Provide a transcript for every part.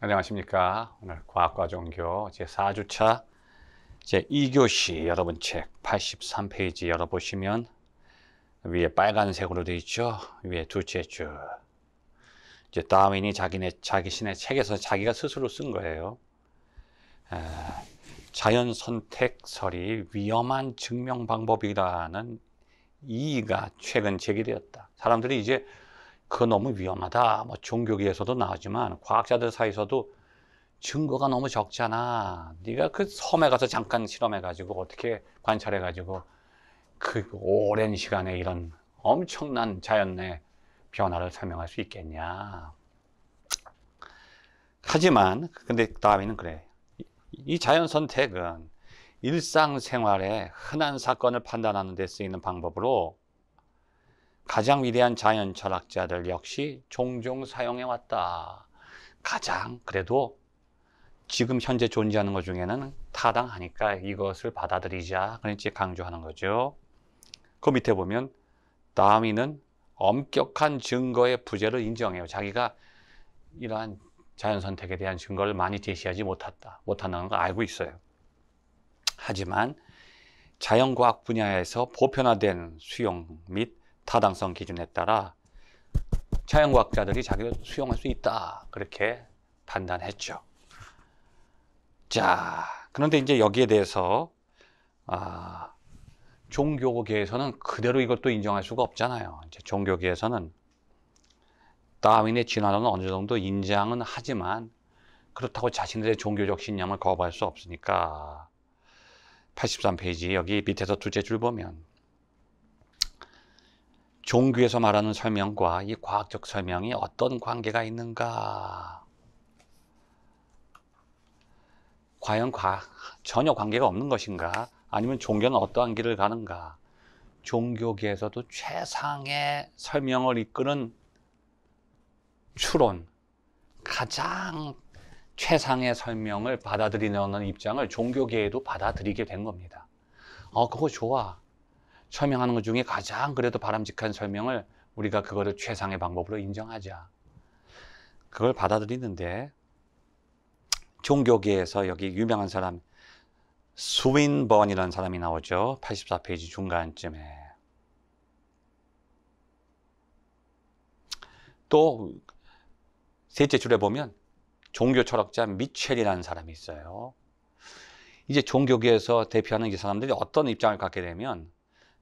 안녕하십니까. 오늘 과학과 종교 제4주차 제2교시 여러분 책 83페이지 열어보시면 위에 빨간색으로 되어 있죠. 위에 둘째 줄. 이제 다윈이 자신의 책에서 자기가 스스로 쓴 거예요. 자연 선택설이 위험한 증명 방법이라는 이의가 최근 제기되었다. 사람들이 이제 그거 너무 위험하다. 뭐 종교계에서도 나오지만 과학자들 사이에서도 증거가 너무 적잖아. 네가 그 섬에 가서 잠깐 실험해가지고 어떻게 관찰해가지고 그 오랜 시간에 이런 엄청난 자연의 변화를 설명할 수 있겠냐. 하지만 근데 다윈은 그래. 이 자연 선택은 일상생활의 흔한 사건을 판단하는 데 쓰이는 방법으로 가장 위대한 자연 철학자들 역시 종종 사용해 왔다. 가장 그래도 지금 현재 존재하는 것 중에는 타당하니까 이것을 받아들이자. 그렇지 강조하는 거죠. 그 밑에 보면 다윈은 엄격한 증거의 부재를 인정해요. 자기가 이러한 자연 선택에 대한 증거를 많이 제시하지 못한다는 걸 알고 있어요. 하지만 자연과학 분야에서 보편화된 수용 및 타당성 기준에 따라 자연과학자들이 자기를 수용할 수 있다. 그렇게 판단했죠. 자, 그런데 이제 여기에 대해서 종교계에서는 그대로 이것도 인정할 수가 없잖아요. 이제 종교계에서는 다윈의 진화론은 어느 정도 인정은 하지만 그렇다고 자신들의 종교적 신념을 거부할 수 없으니까 83페이지 여기 밑에서 둘째 줄 보면 종교에서 말하는 설명과 이 과학적 설명이 어떤 관계가 있는가? 과연 전혀 관계가 없는 것인가? 아니면 종교는 어떠한 길을 가는가? 종교계에서도 최상의 설명을 이끄는 추론, 가장 최상의 설명을 받아들이는 입장을 종교계에도 받아들이게 된 겁니다. 그거 좋아. 설명하는 것 중에 가장 그래도 바람직한 설명을 우리가 그거를 최상의 방법으로 인정하자. 그걸 받아들이는데 종교계에서 여기 유명한 사람 스윈번이라는 사람이 나오죠. 84페이지 중간쯤에. 또 셋째 줄에 보면 종교 철학자 미첼이라는 사람이 있어요. 이제 종교계에서 대표하는 이 사람들이 어떤 입장을 갖게 되면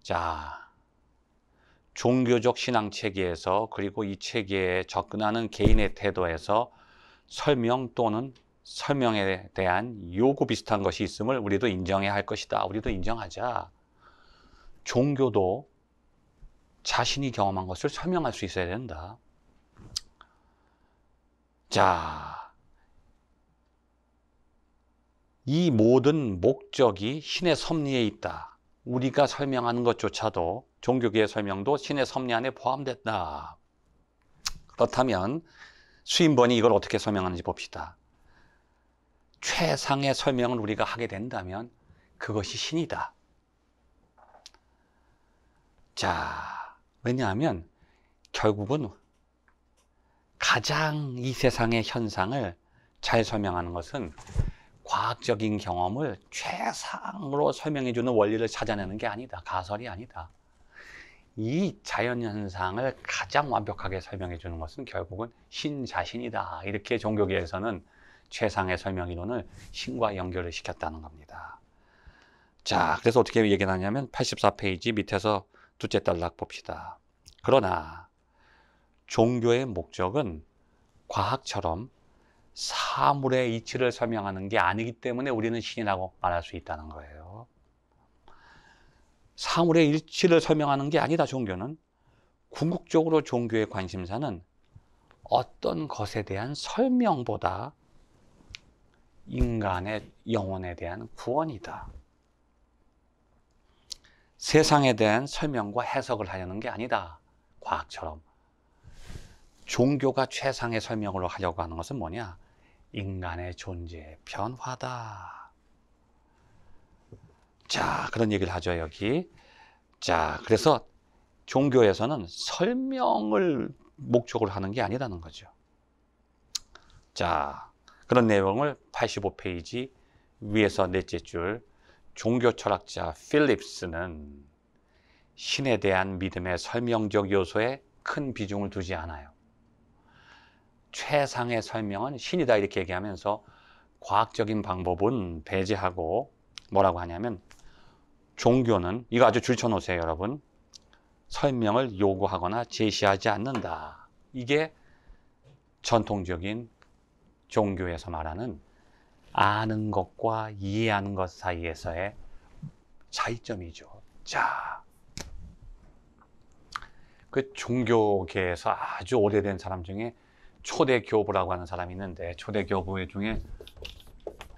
자, 종교적 신앙 체계에서 그리고 이 체계에 접근하는 개인의 태도에서 설명 또는 설명에 대한 요구 비슷한 것이 있음을 우리도 인정해야 할 것이다. 우리도 인정하자. 종교도 자신이 경험한 것을 설명할 수 있어야 된다. 자, 이 모든 목적이 신의 섭리에 있다. 우리가 설명하는 것조차도 종교계의 설명도 신의 섭리 안에 포함됐다. 그렇다면 스윈번이 이걸 어떻게 설명하는지 봅시다. 최상의 설명을 우리가 하게 된다면 그것이 신이다. 자, 왜냐하면 결국은 가장 이 세상의 현상을 잘 설명하는 것은 과학적인 경험을 최상으로 설명해주는 원리를 찾아내는 게 아니다. 가설이 아니다. 이 자연현상을 가장 완벽하게 설명해주는 것은 결국은 신 자신이다. 이렇게 종교계에서는 최상의 설명 이론을 신과 연결을 시켰다는 겁니다. 자, 그래서 어떻게 얘기를 하냐면 84페이지 밑에서 둘째 단락 봅시다. 그러나 종교의 목적은 과학처럼 사물의 이치를 설명하는 게 아니기 때문에 우리는 신이라고 말할 수 있다는 거예요. 사물의 이치를 설명하는 게 아니다, 종교는. 궁극적으로 종교의 관심사는 어떤 것에 대한 설명보다 인간의 영혼에 대한 구원이다. 세상에 대한 설명과 해석을 하려는 게 아니다. 과학처럼. 종교가 최상의 설명으로 하려고 하는 것은 뭐냐? 인간의 존재의 변화다. 자, 그런 얘기를 하죠, 여기. 자, 그래서 종교에서는 설명을 목적으로 하는 게 아니라는 거죠. 자, 그런 내용을 85페이지 위에서 넷째 줄, 종교 철학자 필립스는 신에 대한 믿음의 설명적 요소에 큰 비중을 두지 않아요. 최상의 설명은 신이다 이렇게 얘기하면서 과학적인 방법은 배제하고 뭐라고 하냐면, 종교는, 이거 아주 줄쳐놓으세요 여러분, 설명을 요구하거나 제시하지 않는다. 이게 전통적인 종교에서 말하는 아는 것과 이해하는 것 사이에서의 차이점이죠. 자, 그 종교계에서 아주 오래된 사람 중에 초대 교부라고 하는 사람이 있는데, 초대 교부 중에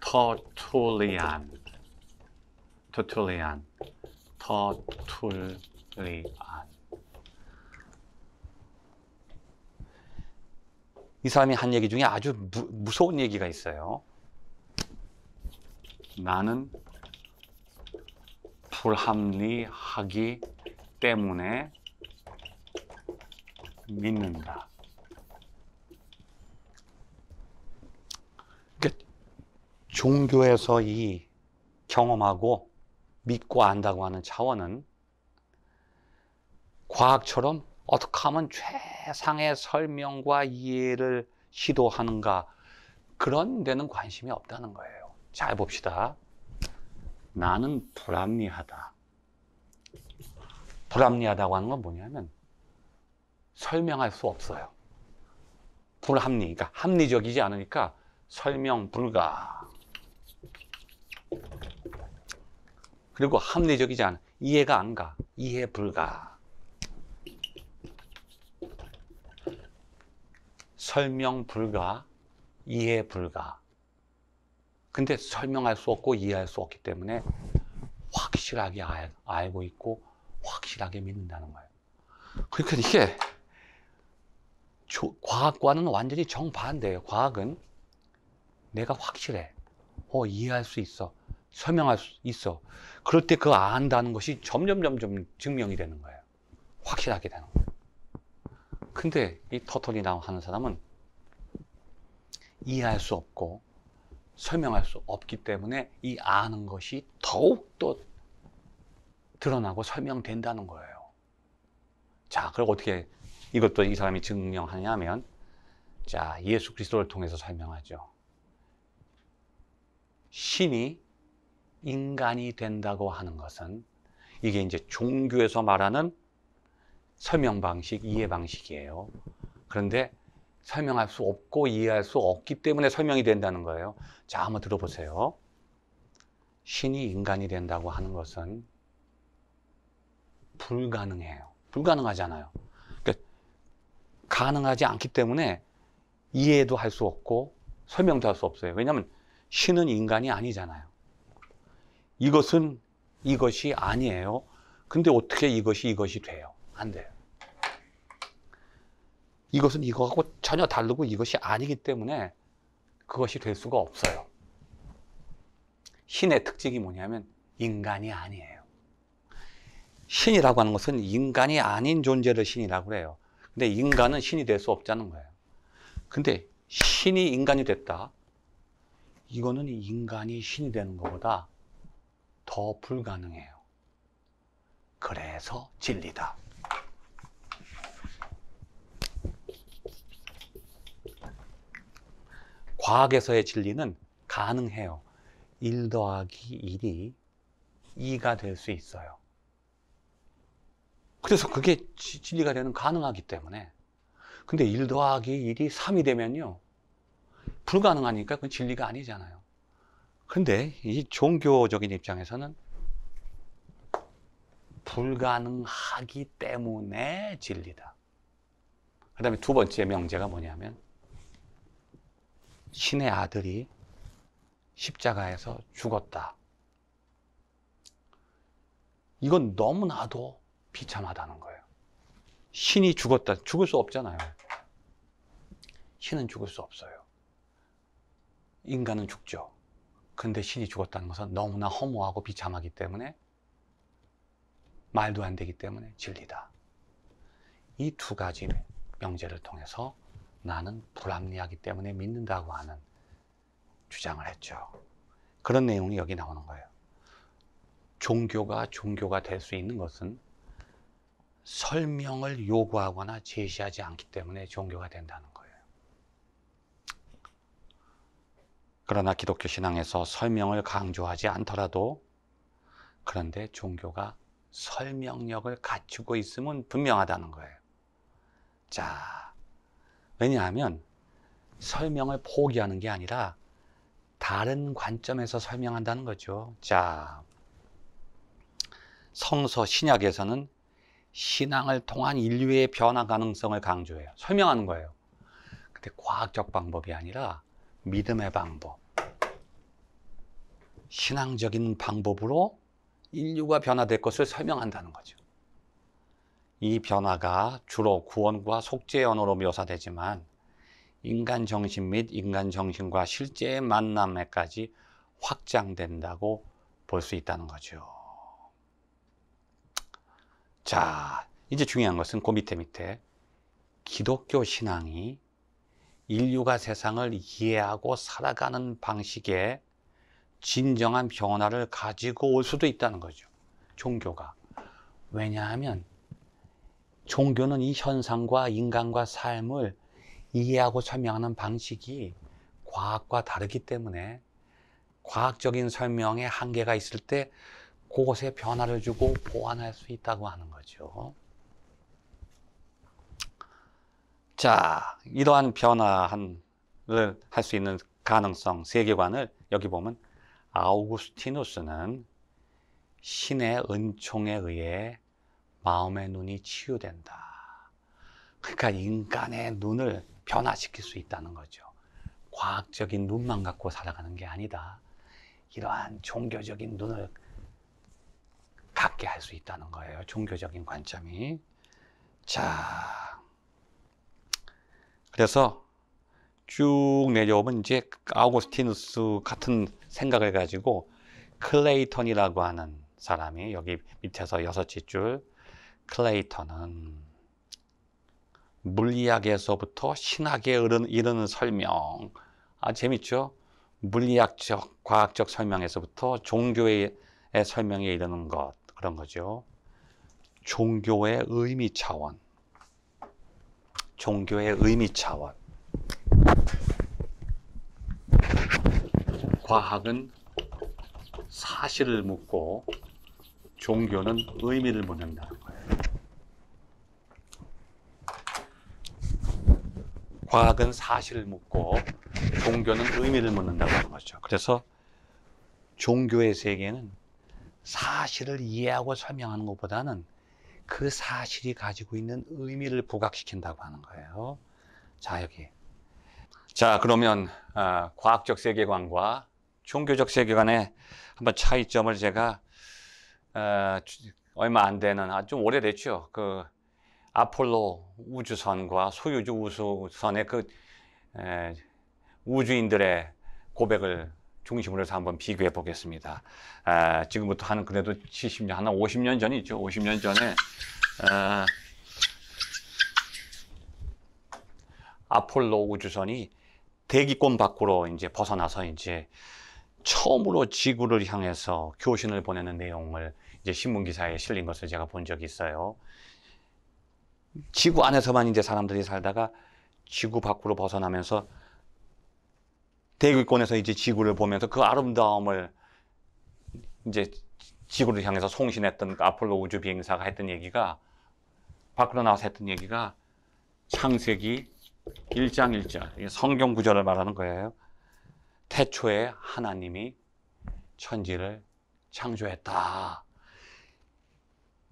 터툴리안. 이 사람이 한 얘기 중에 아주 무서운 얘기가 있어요. 나는 불합리하기 때문에 믿는다. 그러니까 종교에서 이 경험하고 믿고 안다고 하는 차원은 과학처럼 어떻게 하면 최상의 설명과 이해를 시도하는가, 그런 데는 관심이 없다는 거예요. 잘 봅시다. 나는 불합리하다. 불합리하다고 하는 건 뭐냐면 설명할 수 없어요. 불합리, 그러니까 합리적이지 않으니까 설명 불가. 그리고 합리적이지 않아, 이해가 안 가, 이해 불가. 설명 불가, 이해 불가. 근데 설명할 수 없고 이해할 수 없기 때문에 확실하게 알고 있고 확실하게 믿는다는 거예요. 그러니까 이게 과학과는 완전히 정반대예요. 과학은 내가 확실해, 이해할 수 있어, 설명할 수 있어. 그럴 때 그 안다는 것이 점점 증명이 되는 거예요. 확실하게 되는 거예요. 근데 이 터틀이라고 하는 사람은 이해할 수 없고 설명할 수 없기 때문에 이 아는 것이 더욱더 드러나고 설명된다는 거예요. 자, 그럼 어떻게 이것도 이 사람이 증명하냐면, 자, 예수 그리스도를 통해서 설명하죠. 신이 인간이 된다고 하는 것은, 이게 이제 종교에서 말하는 설명 방식, 이해 방식이에요. 그런데 설명할 수 없고 이해할 수 없기 때문에 설명이 된다는 거예요. 자, 한번 들어보세요. 신이 인간이 된다고 하는 것은 불가능해요. 불가능하잖아요. 그러니까 가능하지 않기 때문에 이해도 할 수 없고 설명도 할 수 없어요. 왜냐하면 신은 인간이 아니잖아요. 이것이 아니에요. 근데 어떻게 이것이 돼요? 안 돼요. 이것은 이거하고 전혀 다르고 이것이 아니기 때문에 그것이 될 수가 없어요. 신의 특징이 뭐냐면 인간이 아니에요. 신이라고 하는 것은 인간이 아닌 존재를 신이라고 그래요. 근데 인간은 신이 될 수 없다는 거예요. 근데 신이 인간이 됐다. 이거는 인간이 신이 되는 것보다 더 불가능해요. 그래서 진리다. 과학에서의 진리는 가능해요. 1 더하기 1이 2가 될 수 있어요. 그래서 그게 진리가 되는, 가능하기 때문에. 근데 1 더하기 1이 3이 되면요, 불가능하니까 그건 진리가 아니잖아요. 근데 이 종교적인 입장에서는 불가능하기 때문에 진리다. 그 다음에 두 번째 명제가 뭐냐면, 신의 아들이 십자가에서 죽었다. 이건 너무나도 비참하다는 거예요. 신이 죽었다. 죽을 수 없잖아요. 신은 죽을 수 없어요. 인간은 죽죠. 근데 신이 죽었다는 것은 너무나 허무하고 비참하기 때문에, 말도 안 되기 때문에 진리다. 이 두 가지 명제를 통해서 나는 불합리하기 때문에 믿는다고 하는 주장을 했죠. 그런 내용이 여기 나오는 거예요. 종교가 될 수 있는 것은 설명을 요구하거나 제시하지 않기 때문에 종교가 된다는 거예요. 그러나 기독교 신앙에서 설명을 강조하지 않더라도 그런데 종교가 설명력을 갖추고 있음은 분명하다는 거예요. 자, 왜냐하면 설명을 포기하는 게 아니라 다른 관점에서 설명한다는 거죠. 자, 성서 신약에서는 신앙을 통한 인류의 변화 가능성을 강조해요. 설명하는 거예요. 근데 과학적 방법이 아니라 믿음의 방법, 신앙적인 방법으로 인류가 변화될 것을 설명한다는 거죠. 이 변화가 주로 구원과 속죄의 언어로 묘사되지만 인간 정신 및 인간 정신과 실제의 만남에까지 확장된다고 볼 수 있다는 거죠. 자, 이제 중요한 것은 그 밑에 기독교 신앙이 인류가 세상을 이해하고 살아가는 방식에 진정한 변화를 가지고 올 수도 있다는 거죠. 종교가. 왜냐하면 종교는 이 현상과 인간과 삶을 이해하고 설명하는 방식이 과학과 다르기 때문에 과학적인 설명에 한계가 있을 때 그곳에 변화를 주고 보완할 수 있다고 하는 거죠. 자, 이러한 변화를 할 수 있는 가능성, 세계관을 여기 보면 아우구스티누스는 신의 은총에 의해 마음의 눈이 치유된다. 그러니까 인간의 눈을 변화시킬 수 있다는 거죠. 과학적인 눈만 갖고 살아가는 게 아니다. 이러한 종교적인 눈을 갖게 할 수 있다는 거예요. 종교적인 관점이. 자, 그래서 쭉 내려오면 이제 아우구스티누스 같은 생각을 가지고 클레이턴이라고 하는 사람이 여기 밑에서 6째 줄, 클레이턴은 물리학에서부터 신학에 이르는 설명. 재밌죠? 물리학적, 과학적 설명에서부터 종교의 설명에 이르는 것, 그런 거죠. 종교의 의미 차원. 종교의 의미 차원. 과학은 사실을 묻고 종교는 의미를 묻는다는 거예요. 과학은 사실을 묻고 종교는 의미를 묻는다고 하는 거죠. 그래서 종교의 세계는 사실을 이해하고 설명하는 것보다는 그 사실이 가지고 있는 의미를 부각시킨다고 하는 거예요. 자, 여기. 자, 그러면 과학적 세계관과 종교적 세계관의 한번 차이점을 제가 얼마 안 되는, 좀 오래됐죠. 그 아폴로 우주선과 소유주 우주선의 그 우주인들의 고백을 중심으로 해서 한번 비교해 보겠습니다. 지금부터 한 그래도 70년, 한 50년 전이죠. 50년 전에 아폴로 우주선이 대기권 밖으로 이제 벗어나서 이제 처음으로 지구를 향해서 교신을 보내는 내용을 이제 신문 기사에 실린 것을 제가 본 적이 있어요. 지구 안에서만 이제 사람들이 살다가 지구 밖으로 벗어나면서 대기권에서 이제 지구를 보면서 그 아름다움을 이제 지구를 향해서 송신했던 그 아폴로 우주 비행사가 했던 얘기가, 밖으로 나와서 했던 얘기가 창세기 1장 1절, 성경 구절을 말하는 거예요. 태초에 하나님이 천지를 창조했다.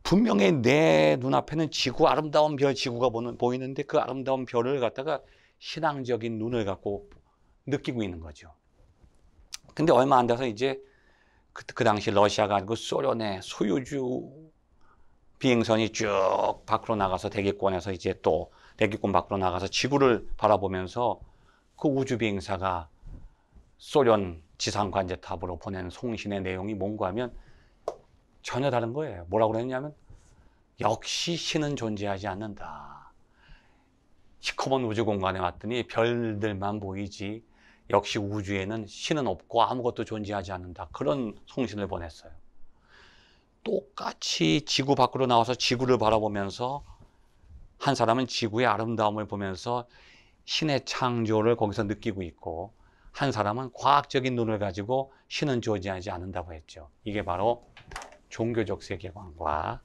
분명히 내 눈앞에는 지구, 아름다운 별 지구가 보이는데 그 아름다운 별을 갖다가 신앙적인 눈을 갖고 느끼고 있는 거죠. 근데 얼마 안 돼서 이제 그 당시 러시아가 아니고 소련의 소유주 비행선이 쭉 밖으로 나가서 대기권에서 이제 또 대기권 밖으로 나가서 지구를 바라보면서 그 우주 비행사가 소련 지상 관제탑으로 보낸 송신의 내용이 뭔가 하면 전혀 다른 거예요. 뭐라고 그랬냐면 역시 신은 존재하지 않는다. 시커먼 우주 공간에 왔더니 별들만 보이지 역시 우주에는 신은 없고 아무것도 존재하지 않는다. 그런 송신을 보냈어요. 똑같이 지구 밖으로 나와서 지구를 바라보면서 한 사람은 지구의 아름다움을 보면서 신의 창조를 거기서 느끼고 있고, 한 사람은 과학적인 눈을 가지고 신은 존재하지 않는다고 했죠. 이게 바로 종교적 세계관과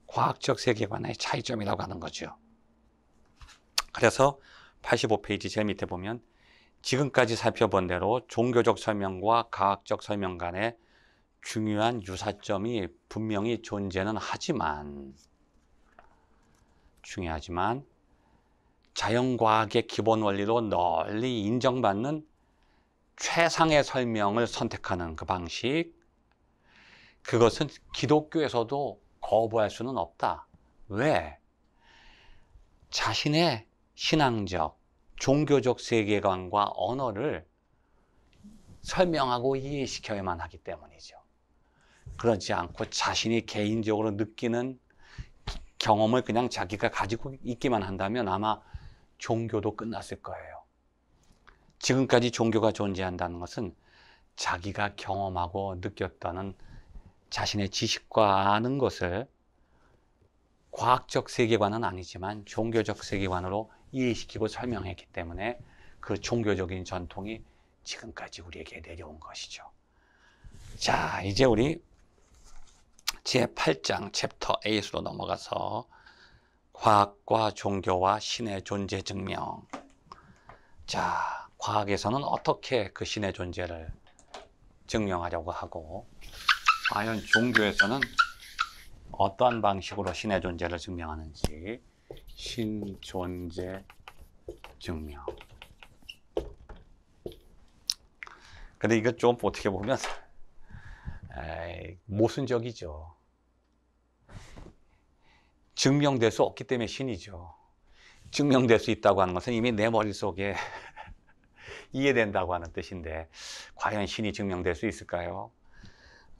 과학적 세계관의 차이점이라고 하는 거죠. 그래서 85페이지 제일 밑에 보면 지금까지 살펴본 대로 종교적 설명과 과학적 설명 간의 중요한 유사점이 분명히 존재는 하지만, 중요하지만 자연과학의 기본 원리로 널리 인정받는 최상의 설명을 선택하는 그 방식, 그것은 기독교에서도 거부할 수는 없다. 왜? 자신의 신앙적, 종교적 세계관과 언어를 설명하고 이해시켜야만 하기 때문이죠. 그렇지 않고 자신이 개인적으로 느끼는 경험을 그냥 자기가 가지고 있기만 한다면 아마 종교도 끝났을 거예요. 지금까지 종교가 존재한다는 것은 자기가 경험하고 느꼈다는 자신의 지식과 아는 것을 과학적 세계관은 아니지만 종교적 세계관으로 이해시키고 설명했기 때문에 그 종교적인 전통이 지금까지 우리에게 내려온 것이죠. 자, 이제 우리 제8장 챕터 8으로 넘어가서 과학과 종교와 신의 존재 증명. 자, 과학에서는 어떻게 그 신의 존재를 증명하려고 하고, 과연 종교에서는 어떠한 방식으로 신의 존재를 증명하는지. 신 존재 증명. 근데 이거 좀 어떻게 보면 모순적이죠. 증명될 수 없기 때문에 신이죠. 증명될 수 있다고 하는 것은 이미 내 머릿속에 이해된다고 하는 뜻인데, 과연 신이 증명될 수 있을까요?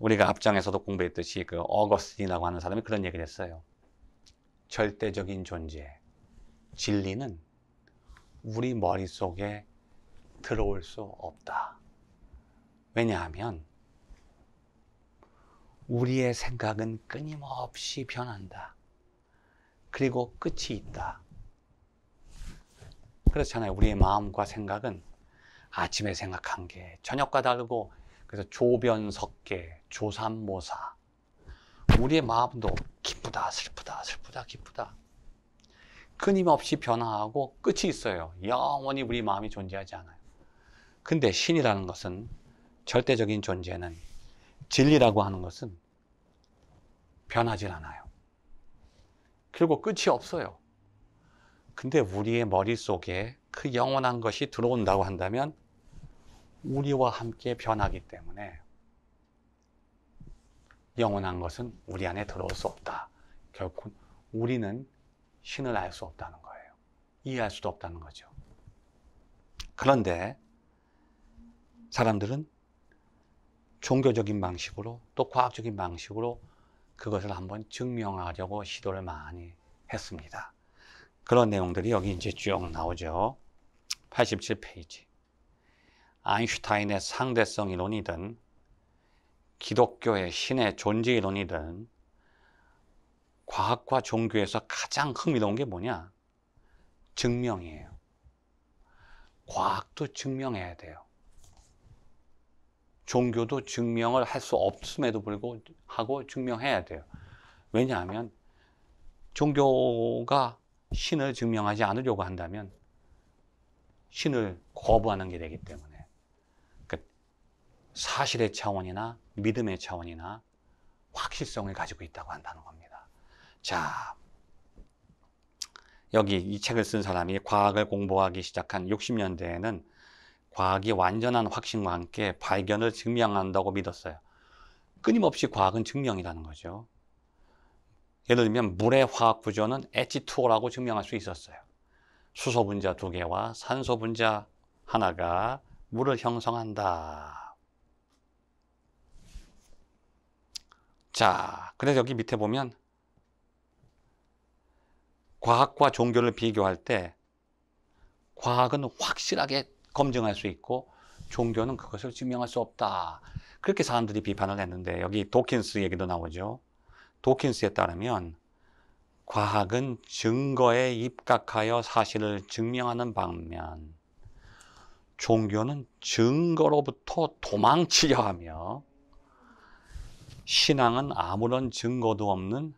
우리가 앞장에서도 공부했듯이 그 어거스틴이라고 하는 사람이 그런 얘기를 했어요. 절대적인 존재, 진리는 우리 머릿속에 들어올 수 없다. 왜냐하면 우리의 생각은 끊임없이 변한다. 그리고 끝이 있다. 그렇잖아요. 우리의 마음과 생각은 아침에 생각한 게 저녁과 다르고, 그래서 조변석계, 조삼모사. 우리의 마음도 기쁘다, 슬프다, 슬프다, 기쁘다. 끊임없이 변화하고 끝이 있어요. 영원히 우리 마음이 존재하지 않아요. 근데 신이라는 것은, 절대적인 존재는, 진리라고 하는 것은 변하지 않아요. 그리고 끝이 없어요. 근데 우리의 머릿속에 그 영원한 것이 들어온다고 한다면 우리와 함께 변하기 때문에 영원한 것은 우리 안에 들어올 수 없다. 결국 우리는 신을 알 수 없다는 거예요. 이해할 수도 없다는 거죠. 그런데 사람들은 종교적인 방식으로 또 과학적인 방식으로 그것을 한번 증명하려고 시도를 많이 했습니다. 그런 내용들이 여기 이제 쭉 나오죠. 87페이지. 아인슈타인의 상대성 이론이든 기독교의 신의 존재 이론이든 과학과 종교에서 가장 흥미로운 게 뭐냐? 증명이에요. 과학도 증명해야 돼요. 종교도 증명을 할 수 없음에도 불구하고 증명해야 돼요. 왜냐하면 종교가 신을 증명하지 않으려고 한다면 신을 거부하는 게 되기 때문에, 그러니까 사실의 차원이나 믿음의 차원이나 확실성을 가지고 있다고 한다는 겁니다. 자, 여기 이 책을 쓴 사람이 과학을 공부하기 시작한 60년대에는 과학이 완전한 확신과 함께 발견을 증명한다고 믿었어요. 끊임없이 과학은 증명이라는 거죠. 예를 들면 물의 화학 구조는 H2O라고 증명할 수 있었어요. 수소 분자 2개와 산소 분자 하나가 물을 형성한다. 자, 그래서 여기 밑에 보면 과학과 종교를 비교할 때 과학은 확실하게 검증할 수 있고 종교는 그것을 증명할 수 없다. 그렇게 사람들이 비판을 했는데 여기 도킨스 얘기도 나오죠. 도킨스에 따르면 과학은 증거에 입각하여 사실을 증명하는 반면 종교는 증거로부터 도망치려 하며 신앙은 아무런 증거도 없는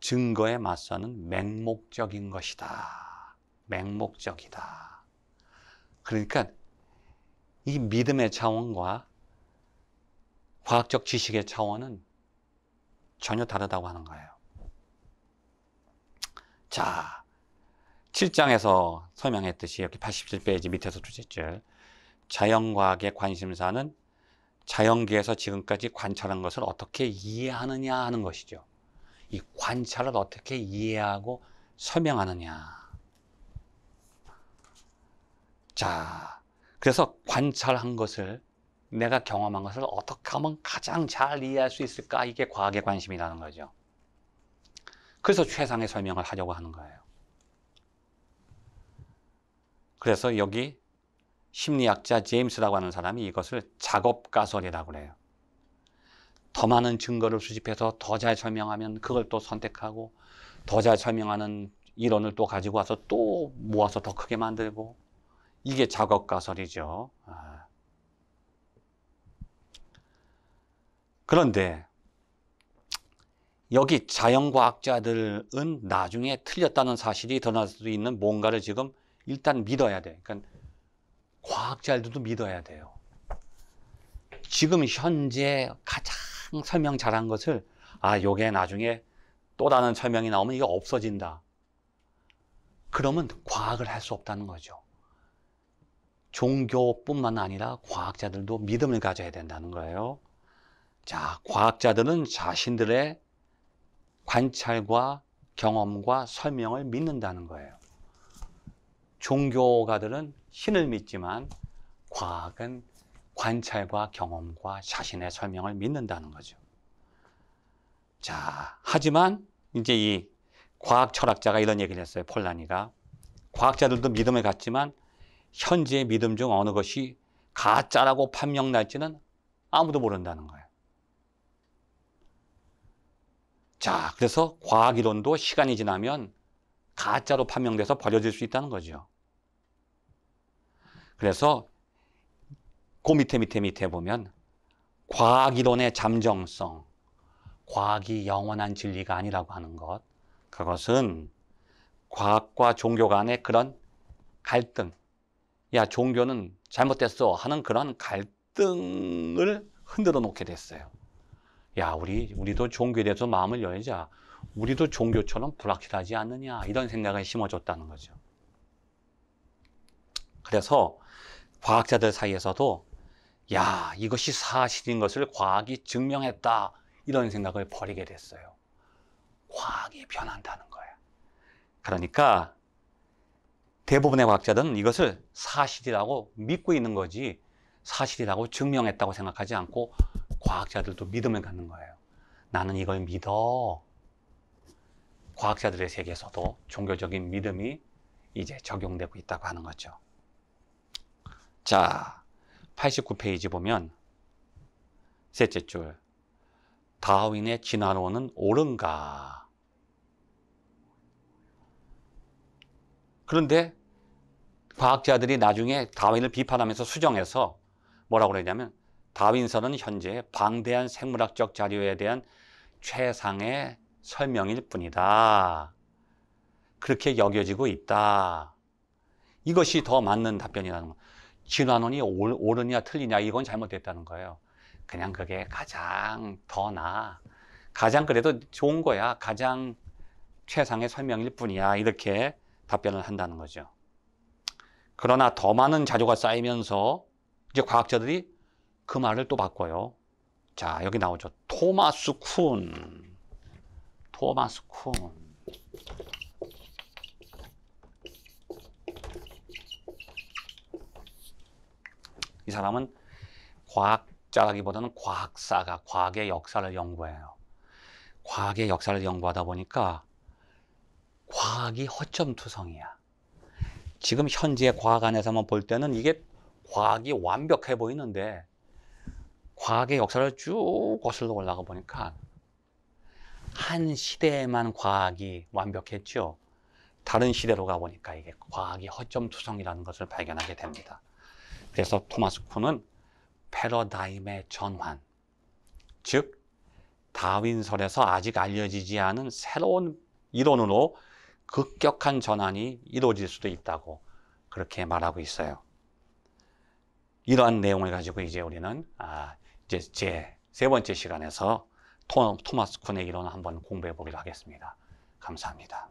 증거에 맞서는 맹목적인 것이다. 맹목적이다. 그러니까 이 믿음의 차원과 과학적 지식의 차원은 전혀 다르다고 하는 거예요. 자, 7장에서 설명했듯이 여기 87페이지 밑에서 두째 줄 자연과학의 관심사는 자연계에서 지금까지 관찰한 것을 어떻게 이해하느냐 하는 것이죠. 이 관찰을 어떻게 이해하고 설명하느냐. 자, 그래서 관찰한 것을 내가 경험한 것을 어떻게 하면 가장 잘 이해할 수 있을까? 이게 과학의 관심이라는 거죠. 그래서 최상의 설명을 하려고 하는 거예요. 그래서 여기 심리학자 제임스라고 하는 사람이 이것을 작업가설이라고 그래요. 더 많은 증거를 수집해서 더 잘 설명하면 그걸 또 선택하고 더 잘 설명하는 이론을 또 가지고 와서 또 모아서 더 크게 만들고 이게 작업가설이죠. 그런데 여기 자연과학자들은 나중에 틀렸다는 사실이 드러날 수도 있는 뭔가를 지금 일단 믿어야 돼. 그러니까 과학자들도 믿어야 돼요. 지금 현재 가장 설명 잘한 것을 요게 나중에 또 다른 설명이 나오면 이게 없어진다. 그러면 과학을 할 수 없다는 거죠. 종교뿐만 아니라 과학자들도 믿음을 가져야 된다는 거예요. 자, 과학자들은 자신들의 관찰과 경험과 설명을 믿는다는 거예요. 종교가들은 신을 믿지만 과학은 관찰과 경험과 자신의 설명을 믿는다는 거죠. 자, 하지만 이제 이 과학 철학자가 이런 얘기를 했어요. 폴라니가. 과학자들도 믿음을 갖지만 현재의 믿음 중 어느 것이 가짜라고 판명날지는 아무도 모른다는 거예요. 자, 그래서 과학이론도 시간이 지나면 가짜로 판명돼서 버려질 수 있다는 거죠. 그래서 그 밑에 보면 과학이론의 잠정성, 과학이 영원한 진리가 아니라고 하는 것, 그것은 과학과 종교 간의 그런 갈등, 야, 종교는 잘못됐어 하는 그런 갈등을 흔들어 놓게 됐어요. 야, 우리도 종교에 대해서 마음을 열자. 우리도 종교처럼 불확실하지 않느냐. 이런 생각을 심어줬다는 거죠. 그래서 과학자들 사이에서도 야, 이것이 사실인 것을 과학이 증명했다. 이런 생각을 버리게 됐어요. 과학이 변한다는 거예요. 그러니까 대부분의 과학자들은 이것을 사실이라고 믿고 있는 거지 사실이라고 증명했다고 생각하지 않고 과학자들도 믿음을 갖는 거예요. 나는 이걸 믿어. 과학자들의 세계에서도 종교적인 믿음이 이제 적용되고 있다고 하는 거죠. 자, 89페이지 보면 셋째 줄 다윈의 진화론은 옳은가? 그런데 과학자들이 나중에 다윈을 비판하면서 수정해서 뭐라고 그러냐면 다윈설은 현재 방대한 생물학적 자료에 대한 최상의 설명일 뿐이다. 그렇게 여겨지고 있다. 이것이 더 맞는 답변이라는 거예요. 진화론이 옳으냐 틀리냐 이건 잘못됐다는 거예요. 그냥 그게 가장 더 나아. 가장 그래도 좋은 거야. 가장 최상의 설명일 뿐이야. 이렇게 답변을 한다는 거죠. 그러나 더 많은 자료가 쌓이면서 이제 과학자들이 그 말을 또 바꿔요. 자, 여기 나오죠. 토마스 쿤. 이 사람은 과학자라기보다는 과학사가 과학의 역사를 연구해요. 과학의 역사를 연구하다 보니까 과학이 허점투성이야. 지금 현재 과학 안에서만 볼 때는 이게 과학이 완벽해 보이는데 과학의 역사를 쭉 거슬러 올라가 보니까 한 시대에만 과학이 완벽했죠. 다른 시대로 가보니까 이게 과학이 허점투성이라는 것을 발견하게 됩니다. 그래서 토마스 쿤은 패러다임의 전환, 즉 다윈설에서 아직 알려지지 않은 새로운 이론으로 급격한 전환이 이루어질 수도 있다고 그렇게 말하고 있어요. 이러한 내용을 가지고 이제 우리는 이제 제 세 번째 시간에서 토마스 쿤의 이론을 한번 공부해 보기로 하겠습니다. 감사합니다.